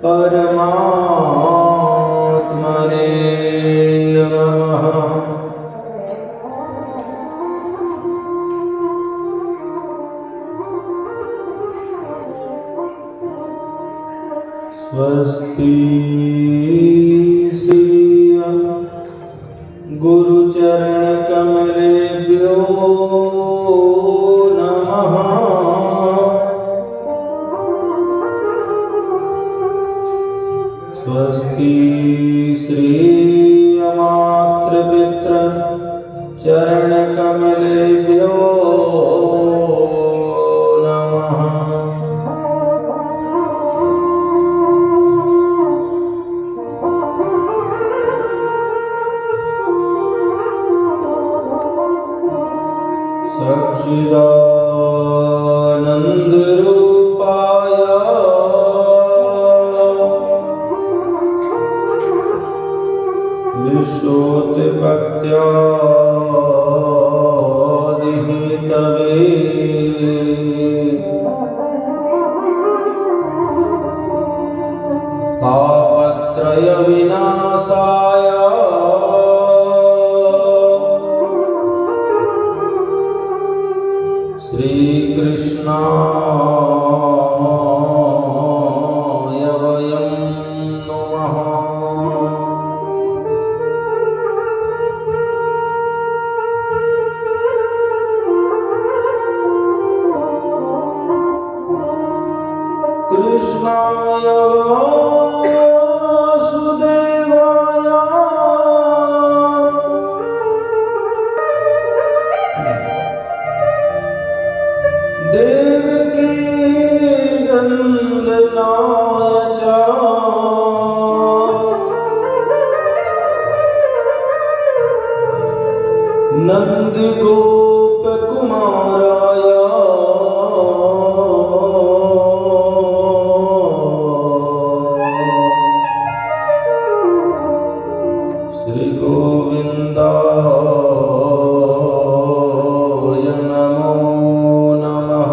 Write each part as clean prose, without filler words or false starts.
परमात्मने नमः। स्वस्ति गुरुचरण कमलेभ्यो नमः। स्वस्ति श्री मातृपितृ चरण कमलेभ्यो नमः। सच्चिदानंद रूपाय विश्वोत्पत्त्यादिहेतवे तापत्रय विनाशाय श्रीकृष्णाय वयं नमः। कृष्णाय वासुदेवाय देवकी नंदनाय च नंदगोपकुमाराय श्री गोविंदाय नमो नमः।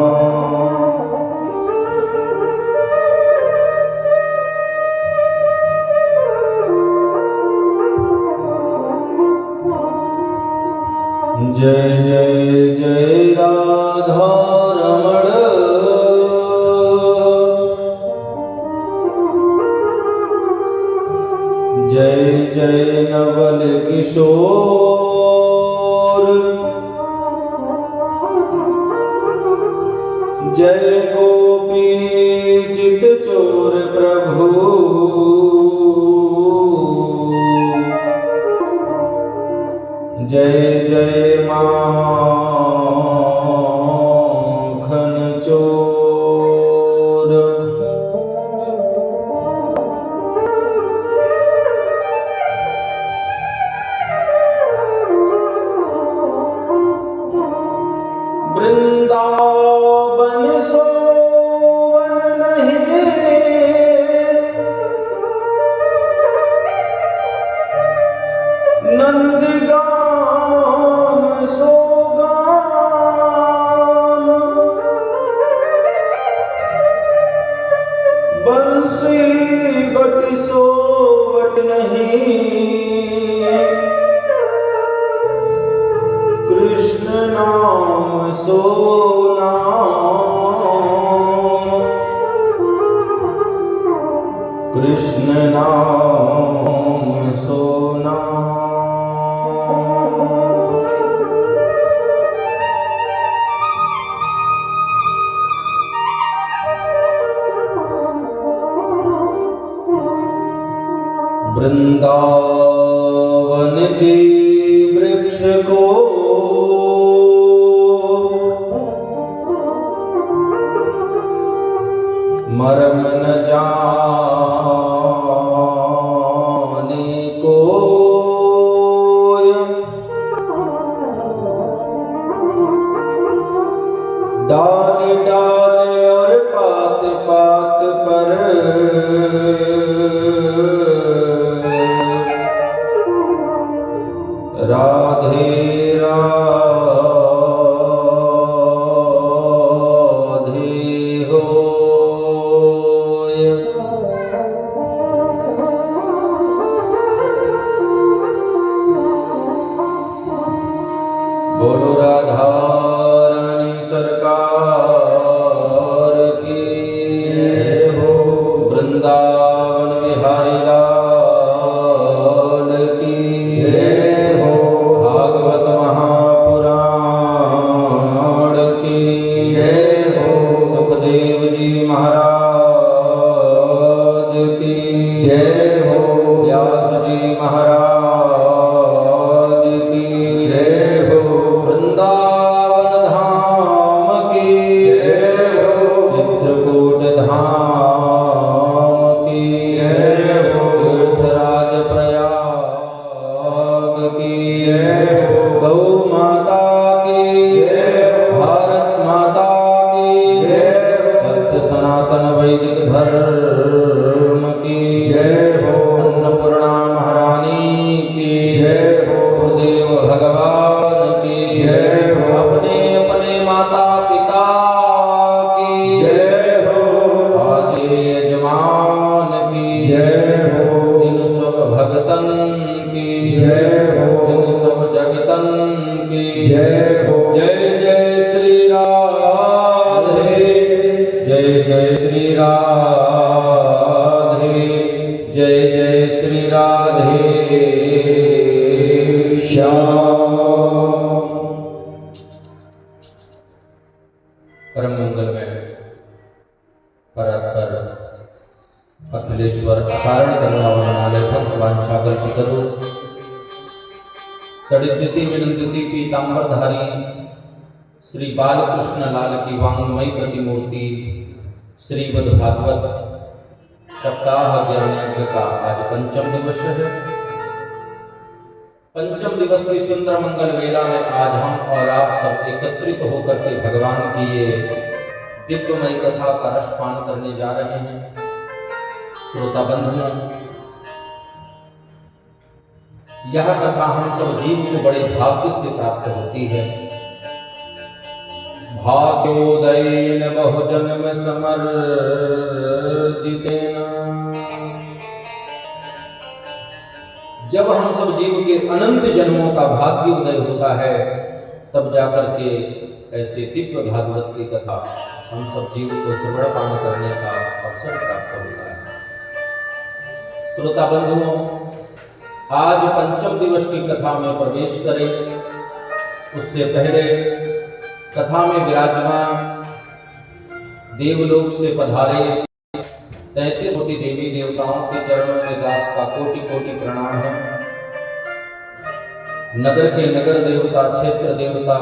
जय जय जय राधा रमण जय जय नवल किशोर जय गोपी चित चोर प्रभु जय जय माखन चोर वृंदावन सोवन नहीं नंदगाम सोगाम बंसी बट सोवट नहीं कृष्ण नाम सोनाम कृष्ण नाम सोनाम। वृंदावन के वृक्ष को मरम न जाने को डाल डाल और पात पात पर राधे राधे हो। महाराज की जय हो। व्यास जी महाराज की जय हो। वृंदावन धाम की जय हो। चित्रकूट धाम की जय हो। तीर्थराज प्रयाग की जय हो। गौ माता की जय हो। भारत माता की जय हो। सत्य सनातन वैदिक धर्म की जय हो। अन्नपूर्णा महारानी की जय हो। गुरुदेव भगवान की जय हो। अपने अपने माता पिता की जय हो। आज यजमान की जय हो। इन सब भगतन की जय हो। इन सब जगतन की जय हो। जय जय श्री राधे। जय जय श्री राधे। जय जय श्री राधे श्याम। परम मंगल में परात्पर अखिलेश्वर अकारण करुणावनालय भक्तवान शाकल पितरु तड़िद्युति विनंदिति पीतांबरधारी श्री बालकृष्ण लाल की वांगमयी प्रतिमूर्ति श्रीमद् भागवत सप्ताह ज्ञान यज्ञ का आज पंचम दिवस है। पंचम दिवस की सुंदर मंगल वेला में आज हम और आप सब एकत्रित होकर के भगवान की ये दिव्यमयी कथा का रसपान करने जा रहे हैं। श्रोता बंधुओं, यह कथा हम सब जीव को बड़े भाग्य से प्राप्त होती है। भाग्योदयेन बहुजन्म समर्जितेन। जब हम सब जीव के अनंत जन्मों का भाग्य उदय होता है, तब जाकर के ऐसे दिव्य भागवत की कथा हम सब जीव को श्रवणपान करने का अवसर प्राप्त होता है। श्रोता बंधुओं, आज पंचम दिवस की कथा में प्रवेश करें उससे पहले कथा में विराजमान देवलोक से पधारे 33 कोटि देवी देवताओं के चरणों में दास का कोटि कोटि प्रणाम है। नगर के नगर देवता, क्षेत्र देवता,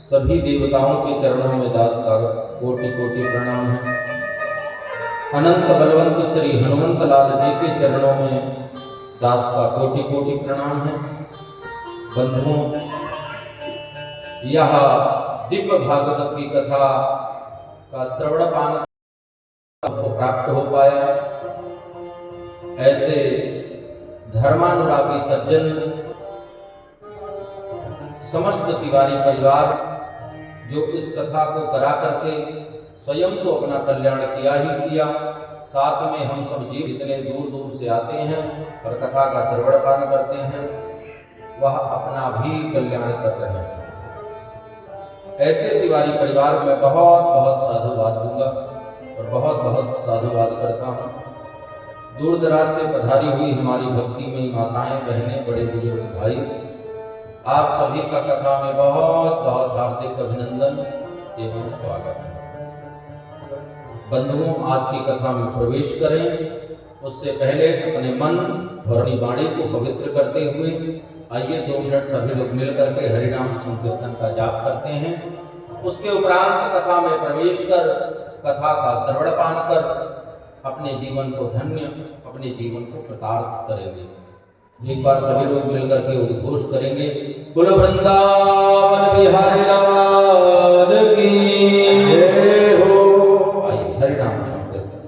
सभी देवताओं के चरणों में दास का कोटि कोटि प्रणाम है। अनंत बलवंत श्री हनुमंत लाल जी के चरणों में दास का कोटि कोटि प्रणाम है। बंधुओं, यह दिव्य भागवत की कथा का श्रवणपान को प्राप्त हो पाया। ऐसे धर्मानुरागी सज्जन समस्त तिवारी परिवार जो इस कथा को करा करके स्वयं तो अपना कल्याण किया ही किया, साथ में हम सब जीव जितने दूर दूर से आते हैं और कथा का श्रवणपान करते हैं, वह अपना भी कल्याण कर रहे हैं। ऐसे तिवारी परिवार में बहुत बहुत साधुवाद दूंगा और बहुत बहुत साधुवाद करता हूँ। दूर दराज से पधारी हुई हमारी भक्ति में माताएं, बहनें, बड़े बुजुर्ग भाई, आप सभी का कथा में बहुत बहुत हार्दिक अभिनंदन एवं स्वागत है। बंधुओं, आज की कथा में प्रवेश करें उससे पहले अपने मन और अपनी वाणी को पवित्र करते हुए आइए 2 मिनट सभी लोग मिलकर के हरिनाम संकीर्तन का जाप करते हैं। उसके उपरांत कथा में प्रवेश कर कथा का श्रवणपान कर अपने जीवन को धन्य, अपने जीवन को कृतार्थ करेंगे। एक बार सभी लोग मिलकर के उद्घोष करेंगे, बोलो वृंदावन बिहारी लाल की जय हो। आइए हरिनाम संकीर्तन।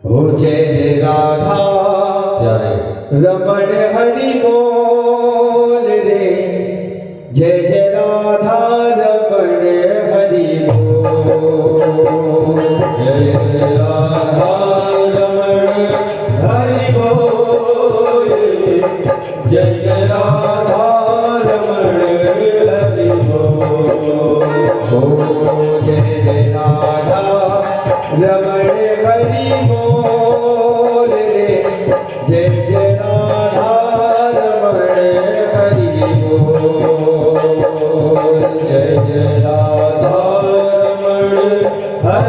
हो जय जय राधा प्यारे रमण हरि बोल रे, जय जय राधा रमण हरि बोल, जय जय राधा रमण हरि बोल, जय जय राधा रमण हरि बोल। हो जय जय राधा रमण हरि बोल रे, जय जय राधा रमण हरि बोल, जय जय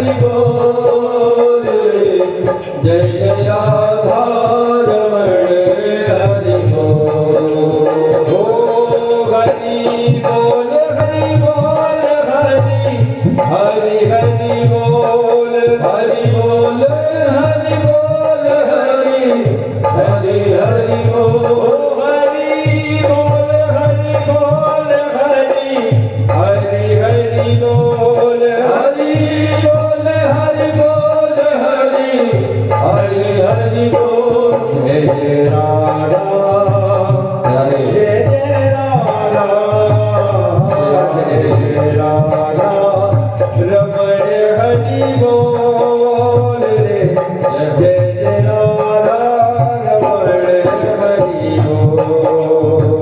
हरि बोल जय जय राधा रमण हरि बोल हरि बोल हरि बोल हरि हरि बोल हरि बोल हरि बोल हरि हरि बोल हरि बोल हरि बोल हरि हरि बोल हरि बोल हरि बोल हरि हरि बोल जय जय राधा जय जय राधा जय जय राधा रमण हरि बोल रे जय जय राधा रमण हरि बोल जय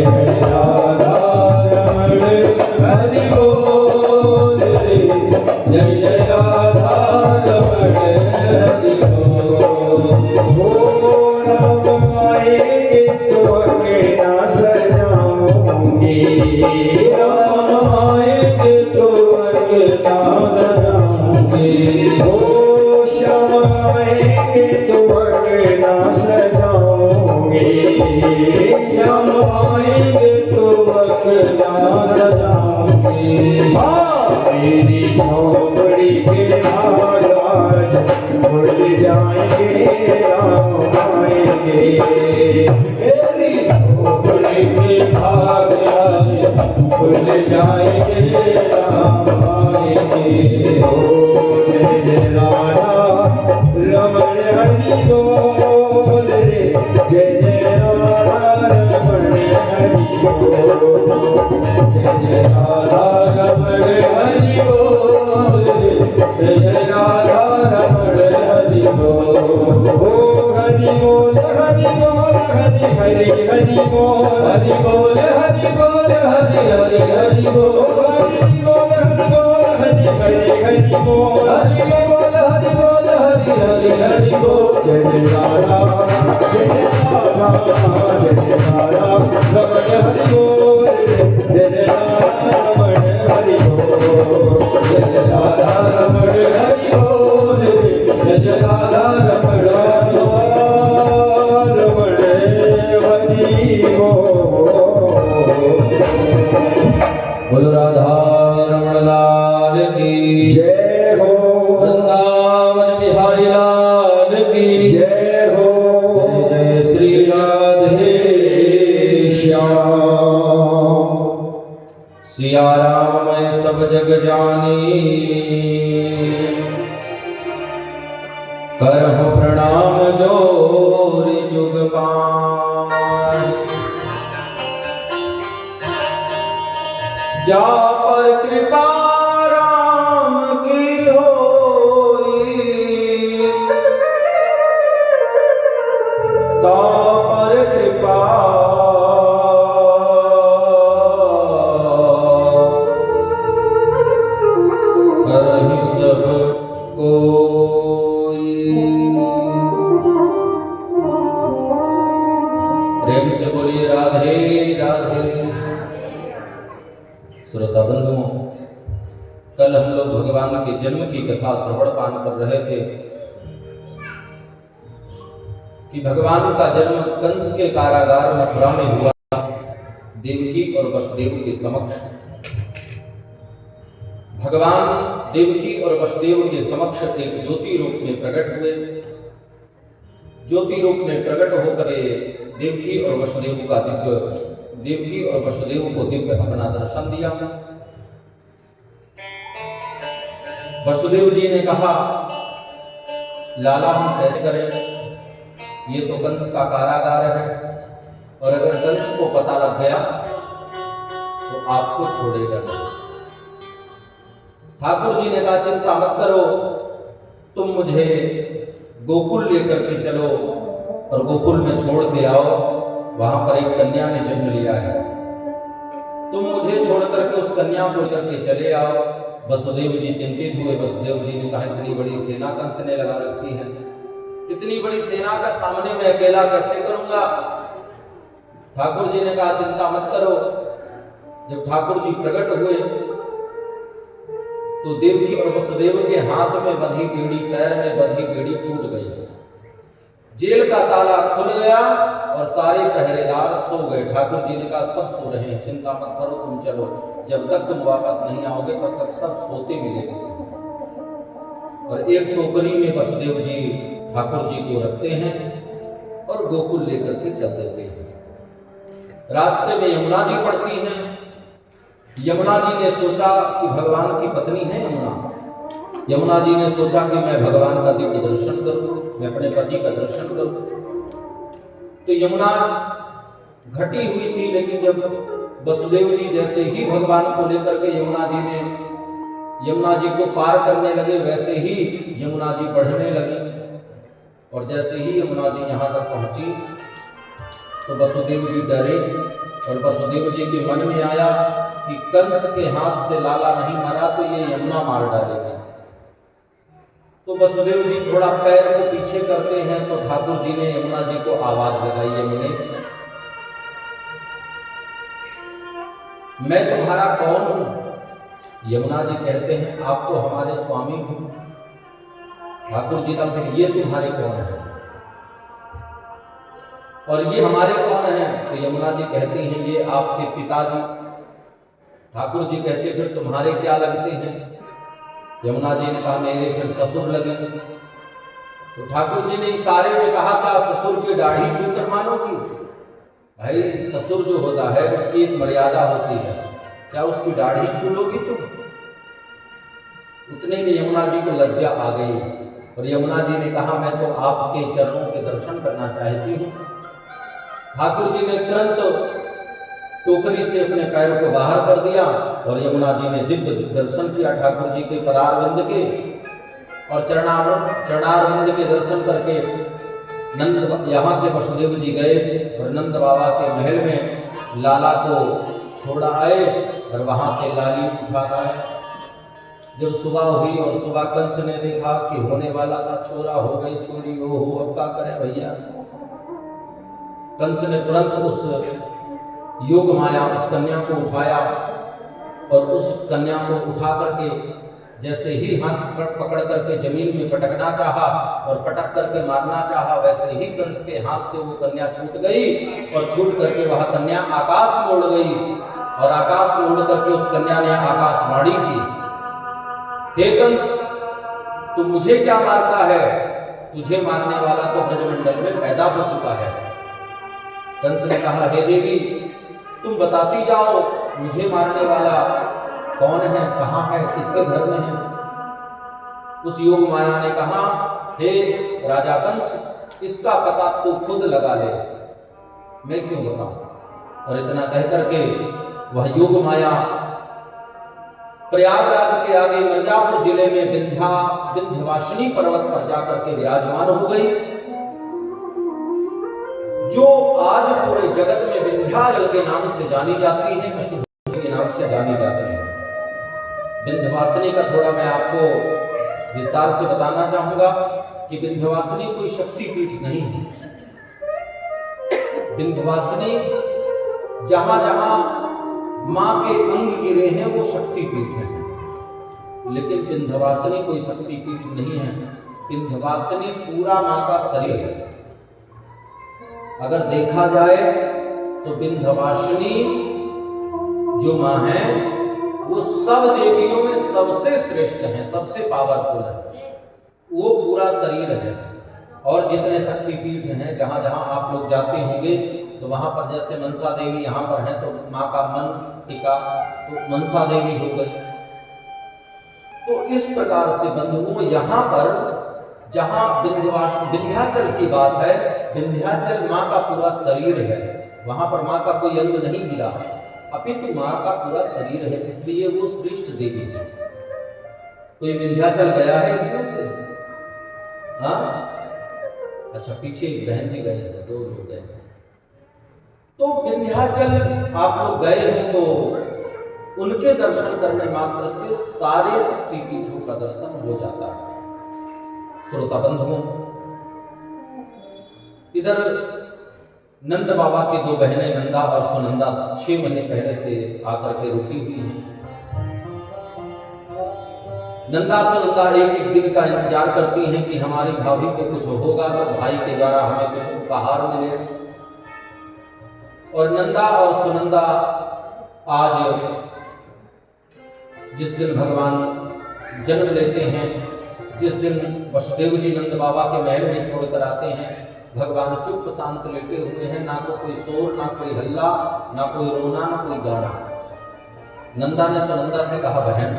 जय राधा रमण हरि बोल जय जय राधा रमण हरि बोल हरि बोल बोलो राधा रमण लाल की जय हो, वृंदावन बिहारी लाल की जय हो, जय जय श्री राधे श्याम। सिया राम मैं सब जग जानी, करहु प्रणाम जोरि जुग पान। जा पर कृपा राम की होई, ता पर कृपा करहि सब कोई। प्रेम से बोलिए राधे राधे। श्रोता बंधुओं, कल हम लोग भगवान के जन्म की कथा श्रवण पान कर रहे थे कि भगवान का जन्म कंस के कारागार मथुरा में हुआ, देवकी और वसुदेव के समक्ष। भगवान देवकी और वसुदेव के समक्ष एक ज्योति रूप में प्रकट हुए। ज्योति रूप में प्रकट होकर देवकी और वसुदेव को दिव्य अपना दर्शन दिया। वसुदेव जी ने कहा, लाला हम कैसे करें, ये तो कंस का कारागार है, और अगर कंस को पता लग गया तो आपको छोड़ेगा नहीं। ठाकुर जी ने कहा, चिंता मत करो, तुम मुझे गोकुल लेकर के चलो और गोकुल में छोड़ के आओ, वहां पर एक कन्या ने जन्म लिया है, तुम मुझे छोड़ करके उस कन्या को लेकर के चले आओ। वसुदेव जी चिंतित हुए। वसुदेव जी ने कहा, इतनी बड़ी सेना कंस ने लगा रखी है, इतनी बड़ी सेना का सामने में अकेला कैसे करूंगा। ठाकुर जी ने कहा, चिंता मत करो। जब ठाकुर जी प्रकट हुए तो देवकी और वसुदेव के हाथ में बंधी बेड़ी, पैर में बंधी बेड़ी टूट गई, जेल का ताला खुल गया और सारे पहरेदार सो गए। ठाकुर जी ने कहा, सब सो रहे हैं, चिंता मत करो, तुम चलो, जब तक तुम वापस नहीं आओगे तब तक सब सोते मिलेंगे। और एक टोकरी में वसुदेव जी ठाकुर जी को रखते हैं और गोकुल लेकर के चल देते हैं। रास्ते में यमुना जी पड़ती हैं। यमुना जी ने सोचा कि भगवान की पत्नी है यमुना। यमुना जी ने सोचा कि मैं भगवान का दिव्य दर्शन करूं, मैं अपने पति का दर्शन करूं। तो यमुना घटी हुई थी, लेकिन जब वसुदेव जी जैसे ही भगवान को लेकर के यमुना जी को पार करने लगे, वैसे ही यमुना जी बढ़ने लगी। और जैसे ही यमुना जी यहाँ तक पहुंची तो वसुदेव जी डरे, और वसुदेव जी के मन में आया कि कंस के हाथ से लाला नहीं मरा तो ये यमुना मार डालेगी। तो वसुदेव जी थोड़ा पैर को पीछे करते हैं तो ठाकुर जी ने यमुना जी को आवाज लगाई, यमुने मैं तुम्हारा कौन हूं। यमुना जी कहते हैं, आप तो हमारे स्वामी हो। ठाकुर जी का फिर ये तुम्हारे कौन है और ये हमारे कौन है। तो यमुना जी कहती हैं, ये आपके पिताजी। ठाकुर जी कहते, फिर तुम्हारे क्या लगते हैं। यमुना जी ने कहा, मेरे फिर ससुर लगे। तो ठाकुर जी ने इशारे में कहा, क्या ससुर की दाढ़ी छूकर मानोगी। भाई ससुर जो होता है उसकी एक मर्यादा होती है, क्या उसकी दाढ़ी छू लोगी तुम। उतने में यमुना जी को लज्जा आ गई और यमुना जी ने कहा, मैं तो आपके चरणों के दर्शन करना चाहती हूँ। ठाकुर जी ने तुरंत टोकरी से अपने पैर को बाहर कर दिया और यमुना जी ने दिव्य दर्शन किया ठाकुर जी के पदारविंद के, और चरणारविंद के दर्शन करके यहाँ से वसुदेव जी गए और नंद बाबा के महल में लाला को छोड़ा आए और वहां पे लाली उठा आए। जब सुबह हुई और सुबह कंस ने देखा कि होने वाला था छोरा, हो गई चोरी, हो अब क्या करें भैया। कंस ने तुरंत उस योग माया उस कन्या को उठाया और उस कन्या को उठा करके जैसे ही हाथ पकड़ करके जमीन में पटकना चाहा और पटक करके मारना चाहा, वैसे ही कंस के हाथ से वो कन्या छूट गई और छूट करके वह कन्या आकाश में उड़ गई और आकाश में उड़ करके उस कन्या ने आकाशवाणी की, हे कंस तू मुझे क्या मारता है, तुझे मारने वाला तो ब्रजमंडल में पैदा हो चुका है। कंस ने कहा, हे देवी तुम बताती जाओ मुझे मारने वाला कौन है, कहाँ है, किसके घर में है। उस योग माया ने कहा, हे राजा कंस इसका पता तू खुद लगा ले, मैं क्यों बताऊं। और इतना कह करके वह योग माया प्रयागराज के आगे मिर्जापुर जिले में विंध्यवासिनी पर्वत पर जाकर के विराजमान हो गई, जो आज पूरे जगत में विंध्याचल के नाम से जानी जाती है, अष्टभुजा के नाम से जानी जाती है। विंध्यवासिनी का थोड़ा मैं आपको विस्तार से बताना चाहूंगा कि विंध्यवासिनी कोई शक्तिपीठ नहीं है। विंध्यवासिनी जहां जहां मां के अंग गिरे हैं वो शक्तिपीठ है, लेकिन विंध्यवासिनी कोई शक्तिपीठ नहीं है। विंध्यवासिनी पूरा मां का शरीर है। अगर देखा जाए तो विंध्यवासिनी जो मां है वो सब देवियों में सबसे श्रेष्ठ है, सबसे पावरफुल है। वो पूरा शरीर है। और जितने शक्तिपीठ हैं, जहां जहां आप लोग जाते होंगे तो वहां पर जैसे मनसा देवी यहाँ पर है तो माँ का मन टिका तो मनसा देवी हो गई। तो इस प्रकार से बंधुओं यहाँ पर जहां विंध्याचल की बात है, विंध्याचल माँ का पूरा शरीर है। वहां पर माँ का कोई अंग नहीं गिरा, अपितु माँ का पूरा शरीर है, इसलिए वो श्रेष्ठ देवी है। कोई विंध्याचल गया है इसमें से? हाँ, अच्छा, पीछे एक बहन जी गए हैं, 2 लोग गए हैं। तो विंध्याचल आप लोग गए हैं तो उनके दर्शन करने मात्र से सारे शक्तिपीठों का दर्शन हो जाता है। श्रोता बंधुओं, इधर नंद बाबा की 2 बहनें नंदा और सुनंदा 6 महीने पहले से आकर के रुकी हुई हैं। नंदा सुनंदा एक दिन का इंतजार करती हैं कि हमारी भाभी को कुछ होगा तो भाई के द्वारा हमें कुछ उपहार मिले। और नंदा और सुनंदा आज जिस दिन भगवान जन्म लेते हैं, जिस दिन वसुदेव जी नंद बाबा के महल में छोड़कर आते हैं, भगवान चुप शांत लेटे हुए हैं। ना तो कोई शोर, ना कोई हल्ला, ना कोई रोना, ना कोई गाना। नंदा ने सुनंदा से कहा, बहन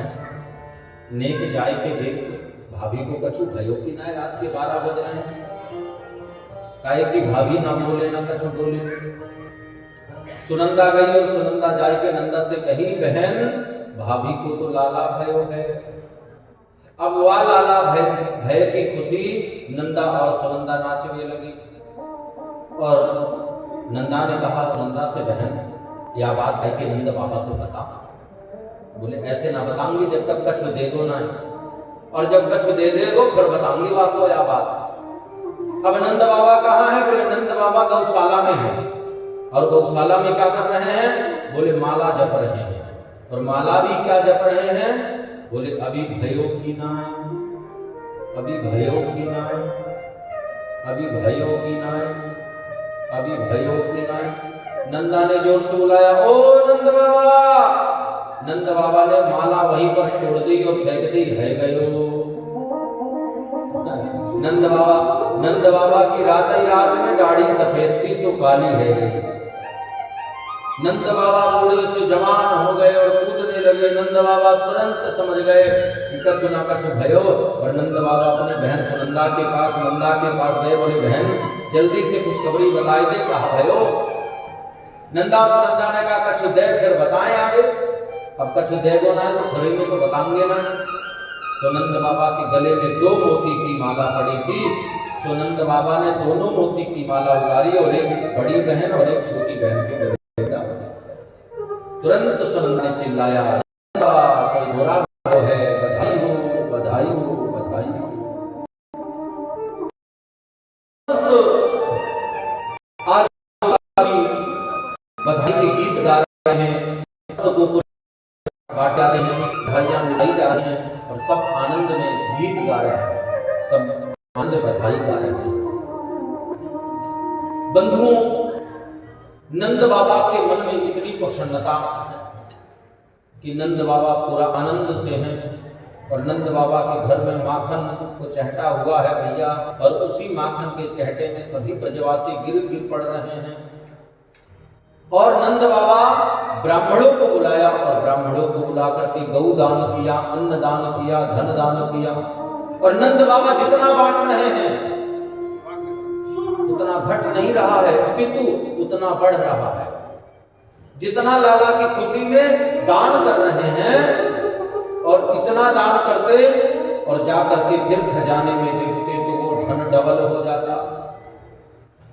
नेक जाय के देख, भाभी को कछु भयो कि ना, रात के 12 बज रहे हैं। काहे कि भाभी ना बोले ना कछु बोले। सुनंदा गई और सुनंदा जाय के नंदा से कही, बहन भाभी को तो लाला भयो है। अब वह लाला भय की खुशी नंदा और सुनंदा नाचने लगी। और नंदा ने कहा नंदा से, बहन यह बात है कि नंद बाबा से बता। बोले ऐसे ना बताऊंगी जब तक कछु दे दो ना, और जब कछु दे दो फिर बताऊंगी बात को या बात। अब नंद बाबा कहाँ है? बोले नंद बाबा गौशाला में है। और गौशाला में क्या कर रहे हैं? बोले माला जप रहे हैं। और माला भी क्या जप रहे हैं? बोले अभी भयो की नाय, अभी भयो की नाय, अभी भयो की नाय, अभी भयो की नाय। नंदा ने जोर से बुलाया, ओ नंद बाबा। नंद बाबा ने माला वहीं पर छोड़ दी और फेंक दी, है गयो। नंद बाबा की रात ही रात में दाढ़ी सफेद थी सो काली है गई। नंद बाबा बूढ़े से जवान हो गए और कूदने लगे। नंद बाबा तुरंत समझ गए कि कछु ना कछु भयो। और नंद बाबा अपनी बहन सुनंदा के पास, नंदा के पास गए। बोले बहन जल्दी से खुशखबरी बताई दे, कहा भयो। नंदा सुनंदा ने कहा कछु दे फिर बताएं आगे। अब कछु देगो ना तो घरे में तो बताएंगे ना। सुनंद बाबा के गले में 2 मोती की माला पड़ी थी। सुनंद बाबा ने दोनों मोती की माला उतारी और एक बड़ी बहन और एक छोटी बहन के गले में डाल दी। तुरंत सुनंदा ने चिल्लाया, कोई बुरा है, बधाई हो, बधाई हो, बधाई हो। आज बधाई के गीत गा रहे हैं, सबको बांटा रहे हैं, बधाइयां उड़ाई जा रही हैं और सब आनंद में गीत गा रहे हैं, सब आनंद बधाई गा रहे हैं। बंधुओं, नंद बाबा के मन में इतनी प्रसन्नता कि नंद बाबा पूरा आनंद से हैं। और नंद बाबा के घर में माखन को चहटा हुआ है भैया, और उसी माखन के चहटे में सभी ब्रजवासी गिर पड़ रहे हैं। और नंद बाबा ब्राह्मणों को बुलाया और ब्राह्मणों को बुला करके गौ दान किया, अन्न दान किया, धन दान किया। और नंद बाबा जितना बांट रहे हैं उतना घट नहीं रहा है, अपितु उतना बढ़ रहा है। जितना लाला की खुशी में दान कर रहे हैं और इतना दान करते और जा करके फिर खजाने में देखते तो वो धन डबल हो जाता।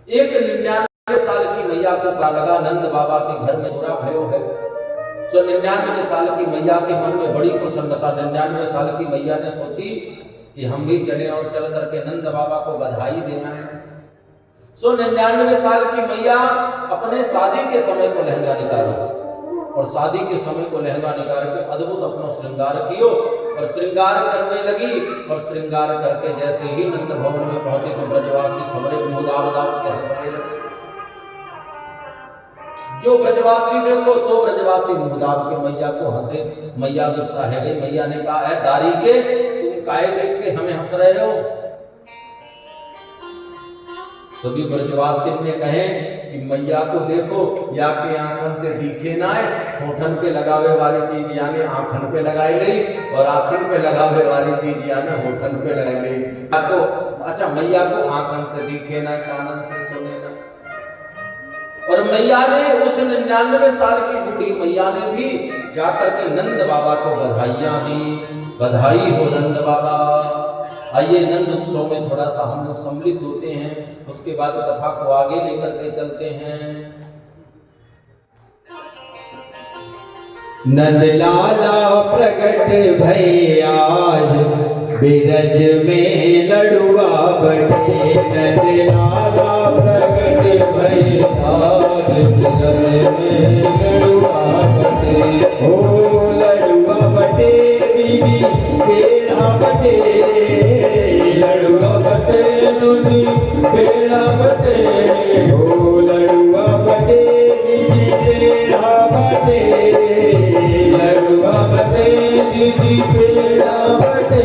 एक 99 साल की मैया को लगा नंद बाबा के घर में छोटा भयो है। सो 99 साल की मैया के मन में बड़ी प्रसन्नता। 99 साल की मैया ने सोची कि हम भी चले और चल करके नंद बाबा को बधाई देना है। सो 99 साल की मैया अपने शादी के समय को लहंगा निकालो और शादी के समय को लहंगा निकाल के अद्भुत अपना श्रृंगार कियो और श्रृंगार करने लगी। और श्रृंगार करके जैसे ही नंद भवन में पहुंचे तो ब्रजवासी सबरे मुदाब के हंसने लगे। जो ब्रजवासी देखो सो ब्रजवासी मुदाब के मैया को हंसे। मैया गुस्सा है गई। मैया ने कहा है दारी के तुम काहे देख के हमें हंस रहे हो। सभी ब्रजवासी ने कहे कि मैया को देखो या के आंखन से दिखे ना है। होठन पे लगावे वाली चीज यानी आंखन पे लगाई गई और आंखन पे लगावे वाली चीज यानी होठन पे लगाई गई। तो अच्छा मैया को आंखन से दिखे ना कानन से सुने ना। और मैया ने उस 99 साल की बूढ़ी मैया ने भी जाकर के नंद बाबा को बधाइयां दी। बधाई हो नंद बाबा। आइए नंद उत्सव में थोड़ा सा हम लोग सम्मिलित होते हैं, उसके बाद कथा को आगे लेकर के चलते हैं। नंद लाला प्रकट भई आज बिरज में लड़ुआ बटे। नंद लाला प्रकट भई आज बिरज में लड़ुआ बटे। ओ लड़ुआ बटे बीबी पेड़ा बटे। लड़ुआ बटे दूधी पेड़ा बटे। ओ लड़ुआ बटे दीदी पेड़ा बटे। लड़ुआ बटे दीदी पेड़ा बटे।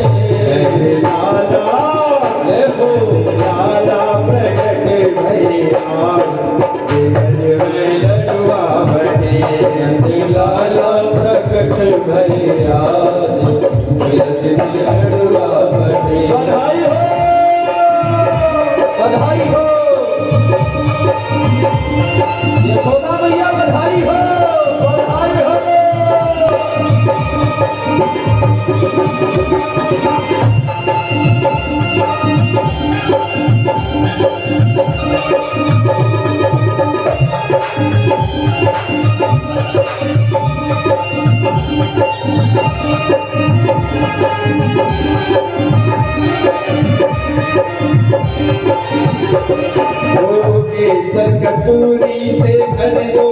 लाला देखो लाला प्रकट भई आज बिरज में लड़ुआ बटे। लाला प्रकट भई आज बिरज में लड़ुआ बटे। बधाई हो बधाई हो यशोदा मैया बधाई हो बधाई हो। केसर कस्तूरी से घर दो